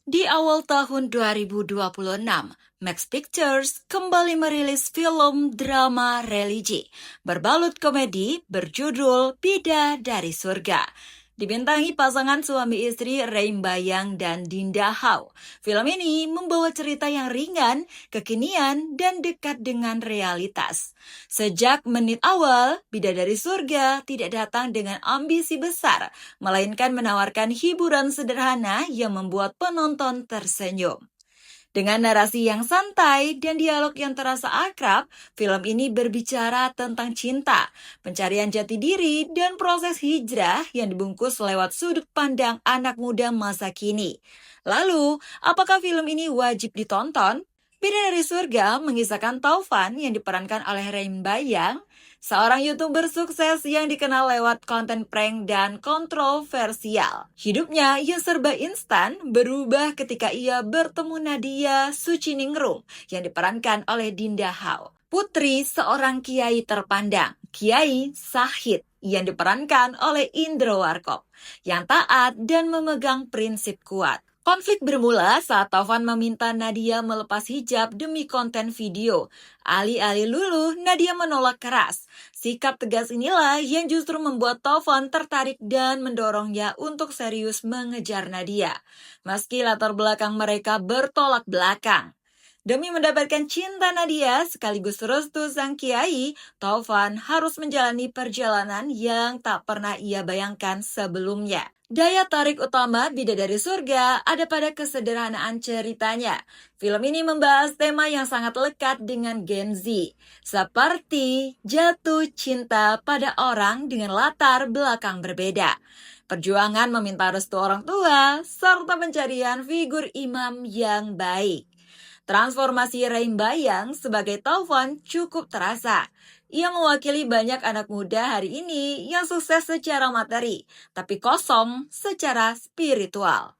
Di awal tahun 2026, Max Pictures kembali merilis film drama religi berbalut komedi berjudul Bidadari Surga. Dibintangi pasangan suami istri Reim Bayang dan Dinda Hau. Film ini membawa cerita yang ringan, kekinian, dan dekat dengan realitas. Sejak menit awal, Bidadari Surga tidak datang dengan ambisi besar, melainkan menawarkan hiburan sederhana yang membuat penonton tersenyum. Dengan narasi yang santai dan dialog yang terasa akrab, film ini berbicara tentang cinta, pencarian jati diri, dan proses hijrah yang dibungkus lewat sudut pandang anak muda masa kini. Lalu, apakah film ini wajib ditonton? Bidadari Surga mengisahkan Taufan yang diperankan oleh Reim Bayang, seorang YouTuber sukses yang dikenal lewat konten prank dan kontroversial. Hidupnya yang serba instan berubah ketika ia bertemu Nadia Suciningrum yang diperankan oleh Dinda Hau. Putri seorang kiai terpandang, Kiai Sahid, yang diperankan oleh Indro Warkop, yang taat dan memegang prinsip kuat. Konflik bermula saat Taufan meminta Nadia melepas hijab demi konten video. Alih-alih luluh, Nadia menolak keras. Sikap tegas inilah yang justru membuat Taufan tertarik dan mendorongnya untuk serius mengejar Nadia. Meski latar belakang mereka bertolak belakang. Demi mendapatkan cinta Nadia sekaligus restu sang kiai, Taufan harus menjalani perjalanan yang tak pernah ia bayangkan sebelumnya. Daya tarik utama Bidadari Surga ada pada kesederhanaan ceritanya. Film ini membahas tema yang sangat lekat dengan Gen Z, seperti jatuh cinta pada orang dengan latar belakang berbeda. Perjuangan meminta restu orang tua, serta pencarian figur imam yang baik. Transformasi Reim Bayang sebagai Taufan cukup terasa. Ia mewakili banyak anak muda hari ini yang sukses secara materi, tapi kosong secara spiritual.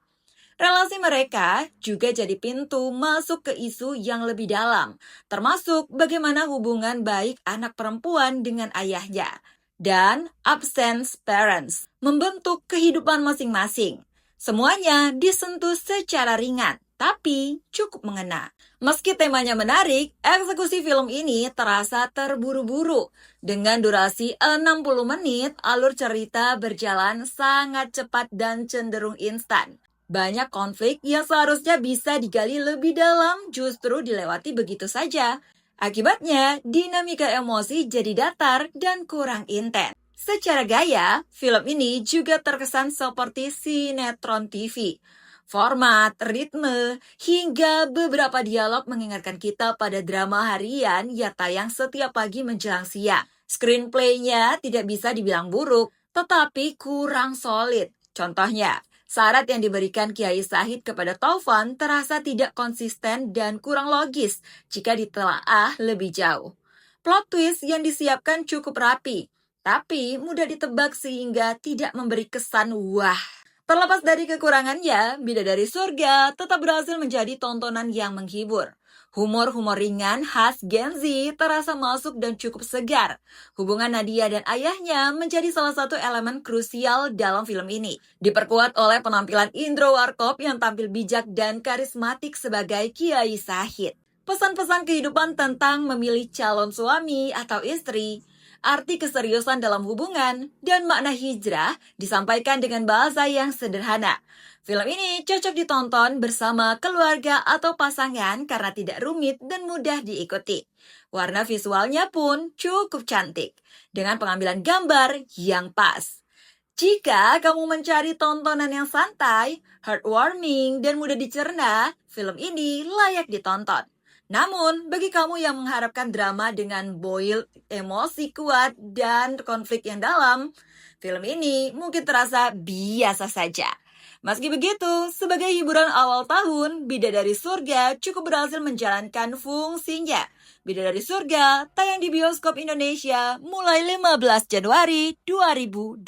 Relasi mereka juga jadi pintu masuk ke isu yang lebih dalam, termasuk bagaimana hubungan baik anak perempuan dengan ayahnya, dan absence parents, membentuk kehidupan masing-masing. Semuanya disentuh secara ringan, tapi cukup mengena. Meski temanya menarik, eksekusi film ini terasa terburu-buru. Dengan durasi 60 menit, alur cerita berjalan sangat cepat dan cenderung instan. Banyak konflik yang seharusnya bisa digali lebih dalam justru dilewati begitu saja. Akibatnya, dinamika emosi jadi datar dan kurang intens. Secara gaya, film ini juga terkesan seperti sinetron TV. Format, ritme, hingga beberapa dialog mengingatkan kita pada drama harian yang tayang setiap pagi menjelang siang. Screenplay-nya tidak bisa dibilang buruk, tetapi kurang solid. Contohnya, syarat yang diberikan Kiai Sahid kepada Taufan terasa tidak konsisten dan kurang logis jika ditelaah lebih jauh. Plot twist yang disiapkan cukup rapi, tapi mudah ditebak sehingga tidak memberi kesan wah. Terlepas dari kekurangannya, Bidadari Surga tetap berhasil menjadi tontonan yang menghibur. Humor-humor ringan khas Gen Z terasa masuk dan cukup segar. Hubungan Nadia dan ayahnya menjadi salah satu elemen krusial dalam film ini. Diperkuat oleh penampilan Indro Warkop yang tampil bijak dan karismatik sebagai Kiai Sahid. Pesan-pesan kehidupan tentang memilih calon suami atau istri, arti keseriusan dalam hubungan, dan makna hijrah disampaikan dengan bahasa yang sederhana. Film ini cocok ditonton bersama keluarga atau pasangan karena tidak rumit dan mudah diikuti. Warna visualnya pun cukup cantik, dengan pengambilan gambar yang pas. Jika kamu mencari tontonan yang santai, heartwarming, dan mudah dicerna, film ini layak ditonton. Namun, bagi kamu yang mengharapkan drama dengan boil emosi kuat dan konflik yang dalam, film ini mungkin terasa biasa saja. Meski begitu, sebagai hiburan awal tahun, Bidadari Surga cukup berhasil menjalankan fungsinya. Bidadari Surga tayang di bioskop Indonesia mulai 15 Januari 2026.